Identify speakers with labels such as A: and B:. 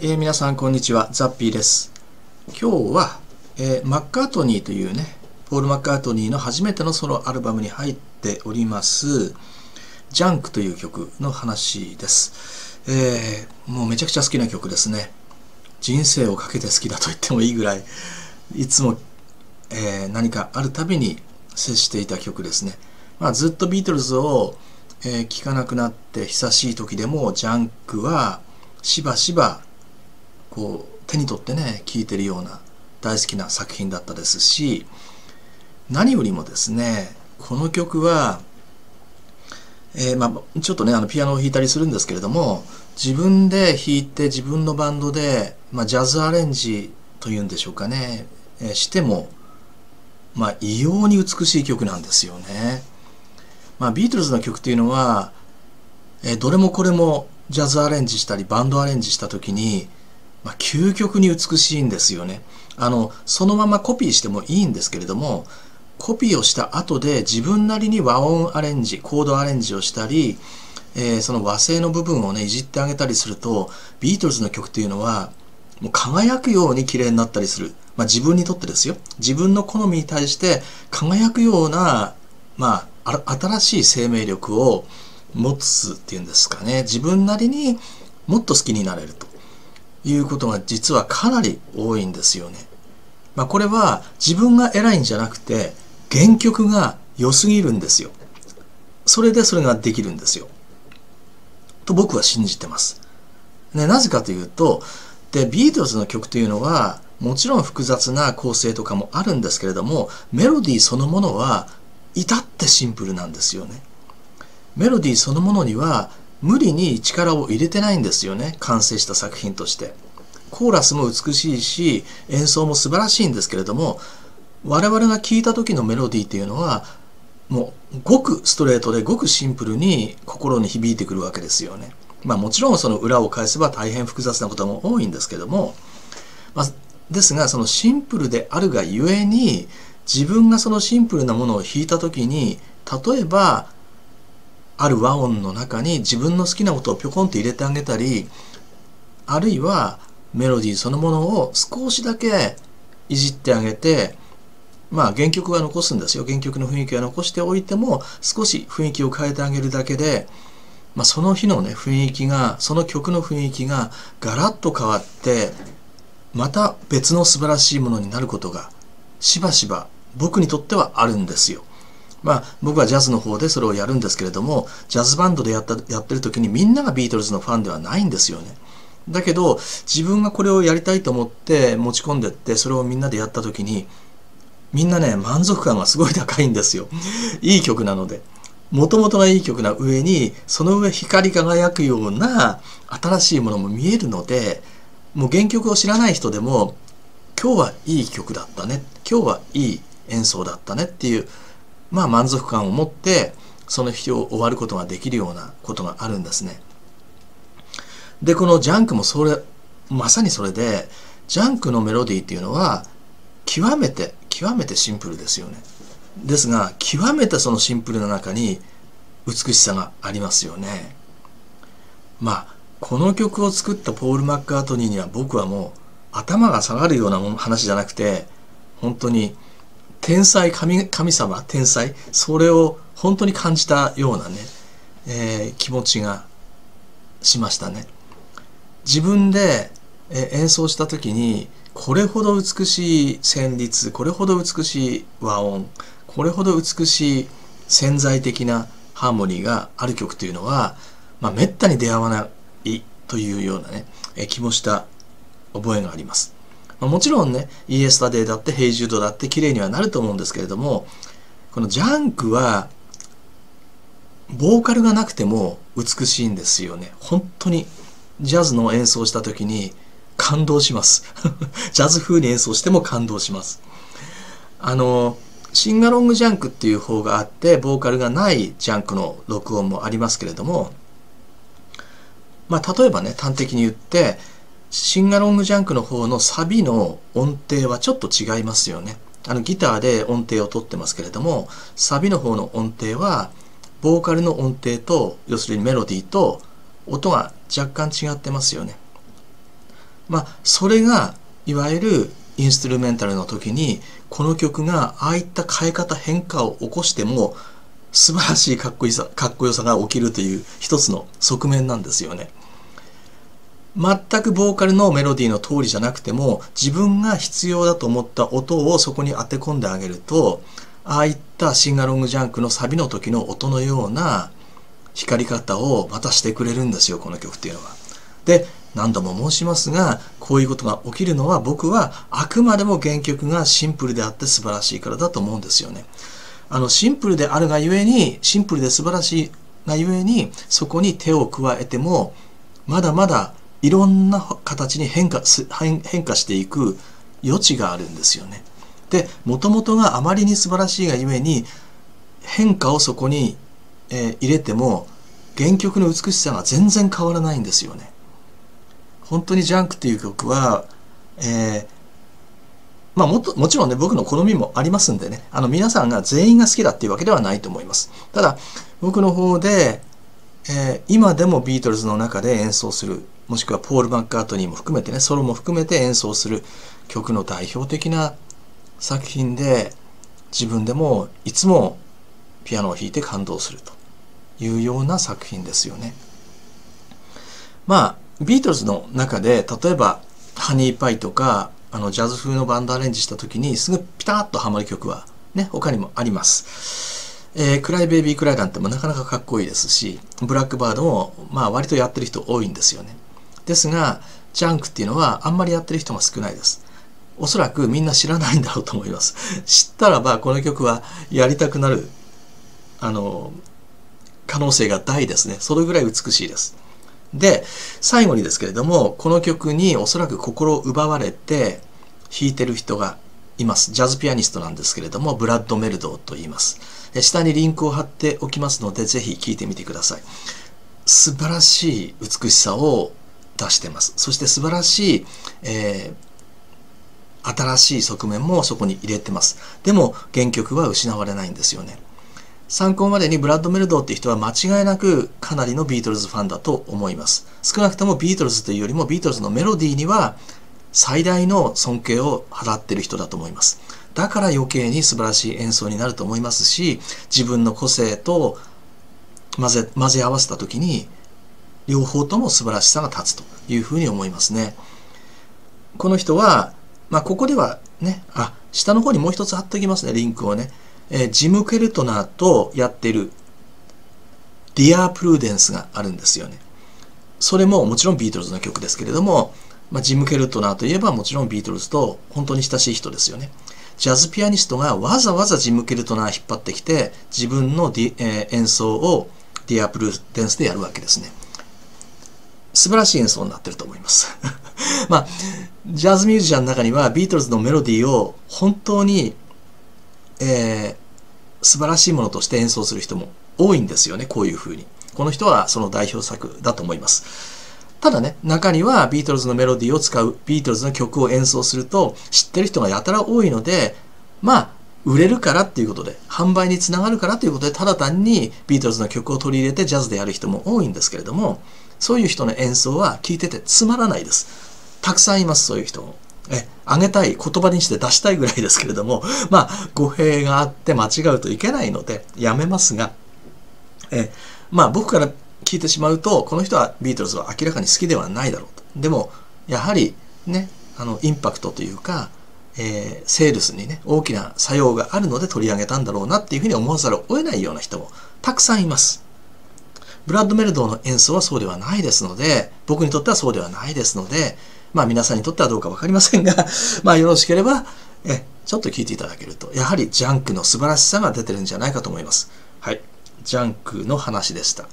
A: 皆さんこんにちは、ザッピーです。今日は、マッカートニーというね、ポール・マッカートニーの初めてのソロアルバムに入っておりますジャンクという曲の話です。もうめちゃくちゃ好きな曲ですね。人生をかけて好きだと言ってもいいぐらい、いつも、何かあるたびに接していた曲ですね。ずっとビートルズを、聴かなくなって久しい時でもジャンクはしばしばこう手に取ってね聴いてるような大好きな作品だったですし、何よりもですねこの曲は、ちょっとねピアノを弾いたりするんですけれども、自分で弾いて自分のバンドで、ジャズアレンジというんでしょうかね、しても異様に美しい曲なんですよね。ビートルズの曲っていうのは、どれもこれもジャズアレンジしたりバンドアレンジした時に、究極に美しいんですよね。そのままコピーしてもいいんですけれども、コピーをした後で自分なりに和音アレンジ、コードアレンジをしたり、その和声の部分をねいじってあげたりすると、ビートルズの曲っていうのはもう輝くように綺麗になったりする。自分にとってですよ。自分の好みに対して輝くような新しい生命力を持つっていうんですかね。自分なりにもっと好きになれるということが実はかなり多いんですよね。これは自分が偉いんじゃなくて原曲が良すぎるんですよ。それでそれができるんですよ。と僕は信じてます。なぜかというと、ビートルズの曲というのはもちろん複雑な構成とかもあるんですけれども、メロディーそのものは至ってシンプルなんですよね。メロディーそのものには無理に力を入れてないんですよね。完成した作品として。コーラスも美しいし演奏も素晴らしいんですけれども、我々が聴いた時のメロディーっていうのはもうごくストレートでごくシンプルに心に響いてくるわけですよね。もちろんその裏を返せば大変複雑なことも多いんですけども、ですがそのシンプルであるがゆえに、自分がそのシンプルなものを弾いた時に、例えばある和音の中に自分の好きな音をぴょこんと入れてあげたり、あるいはメロディーそのものを少しだけいじってあげて、原曲は残すんですよ。原曲の雰囲気は残しておいても少し雰囲気を変えてあげるだけで、その日のね雰囲気が、その曲の雰囲気がガラッと変わって、また別の素晴らしいものになることがしばしば僕にとってはあるんですよ。僕はジャズの方でそれをやるんですけれども、ジャズバンドでやってる時にみんながビートルズのファンではないんですよね。だけど自分がこれをやりたいと思って持ち込んでって、それをみんなでやった時にみんなね満足感がすごい高いんですよ。いい曲なので。もともとがいい曲な上に、その上光り輝くような新しいものも見えるので、もう原曲を知らない人でも今日はいい曲だったね、今日はいい演奏だったねっていう満足感を持ってその日を終わることができるようなことがあるんですね。でこのジャンクもまさにそれで、ジャンクのメロディーっていうのは極めてシンプルですよね。ですが極めてそのシンプルな中に美しさがありますよね。この曲を作ったポール・マッカートニーには僕はもう頭が下がるような話じゃなくて、本当に天才、神様、天才、それを本当に感じたようなね、気持ちがしましたね。自分で演奏した時にこれほど美しい旋律、これほど美しい和音、これほど美しい潜在的なハーモニーがある曲というのは、めったに出会わないというようなね、気もした覚えがあります。もちろんね、イエスタデイだってヘイジュードだって綺麗にはなると思うんですけれども、このジャンクはボーカルがなくても美しいんですよね。本当にジャズの演奏した時に感動しますジャズ風に演奏しても感動します。シンガロングジャンクっていう方があって、ボーカルがないジャンクの録音もありますけれども、例えばね端的に言って、シンガロングジャンクの方のサビの音程はちょっと違いますよね。ギターで音程を取ってますけれども、サビの方の音程はボーカルの音程と、要するにメロディーと音が若干違ってますよね。それがいわゆるインストゥルメンタルの時にこの曲がああいった変え方変化を起こしても素晴らしいかっこよさが起きるという一つの側面なんですよね。全くボーカルのメロディーの通りじゃなくても自分が必要だと思った音をそこに当て込んであげると、ああいったシンガロングジャンクのサビの時の音のような光り方をまたしてくれるんですよ、この曲っていうのは。で、何度も申しますが、こういうことが起きるのは僕はあくまでも原曲がシンプルであって素晴らしいからだと思うんですよね。シンプルであるがゆえに、シンプルで素晴らしいがゆえに、そこに手を加えてもまだまだいろんな形に変化していく余地があるんですよね。で、もともとがあまりに素晴らしいがゆえに変化をそこに、入れても原曲の美しさが全然変わらないんですよね。本当にジャンクっていう曲は、もちろんね、僕の好みもありますんでね、皆さんが全員が好きだっていうわけではないと思います。ただ僕の方で、今でもビートルズの中で演奏する、もしくはポール・マッカートニーも含めてね、ソロも含めて演奏する曲の代表的な作品で、自分でもいつもピアノを弾いて感動するというような作品ですよね。ビートルズの中で例えばハニーパイとかジャズ風のバンドアレンジした時にすぐピタッとハマる曲はね、他にもあります。クライベイビークライなんてもなかなかかっこいいですし、ブラックバードも割とやってる人多いんですよね。ですがジャンクっていうのはあんまりやってる人が少ないです。おそらくみんな知らないんだろうと思います。知ったらばこの曲はやりたくなる可能性が大ですね。それぐらい美しいです。で、最後にですけれども、この曲におそらく心を奪われて弾いてる人がいます。ジャズピアニストなんですけれども、ブラッド・メルドーと言います。下にリンクを貼っておきますので、ぜひ聴いてみてください。素晴らしい美しさを出してます。そして素晴らしい、新しい側面もそこに入れてます。でも原曲は失われないんですよね。参考までにブラッド・メルドーっていう人は間違いなくかなりのビートルズファンだと思います。少なくともビートルズというよりもビートルズのメロディーには最大の尊敬を払っている人だと思います。だから余計に素晴らしい演奏になると思いますし、自分の個性と混ぜ合わせた時に両方とも素晴らしさが立つというふうに思いますね。この人は、ここではね、下の方にもう一つ貼っておきますね、リンクをね。ジム・ケルトナーとやっているディア・プルーデンスがあるんですよね。それももちろんビートルズの曲ですけれども、ジム・ケルトナーといえばもちろんビートルズと本当に親しい人ですよね。ジャズピアニストがわざわざジム・ケルトナー引っ張ってきて自分の演奏をディア・プルーデンスでやるわけですね。素晴らしい演奏になってると思います。ジャズミュージシャンの中にはビートルズのメロディーを本当に素晴らしいものとして演奏する人も多いんですよね。こういうふうに。この人はその代表作だと思います。ただね、中にはビートルズのメロディーを使う、ビートルズの曲を演奏すると知ってる人がやたら多いので、売れるからっていうことで、販売につながるからということで、ただ単にビートルズの曲を取り入れてジャズでやる人も多いんですけれども、そういう人の演奏は聞いててつまらないです。たくさんいます、そういう人も。あげたい、言葉にして出したいぐらいですけれども、語弊があって間違うといけないのでやめますが、僕から聞いてしまうと、この人はビートルズは明らかに好きではないだろうと。でもやはりね、インパクトというか、セールスにね大きな作用があるので取り上げたんだろうなっていうふうに思わざるを得ないような人もたくさんいます。ブラッド・メルドーの演奏はそうではないですので、僕にとってはそうではないですので、皆さんにとってはどうか分かりませんが、よろしければちょっと聞いていただけると、やはりジャンクの素晴らしさが出てるんじゃないかと思います。はい、ジャンクの話でした。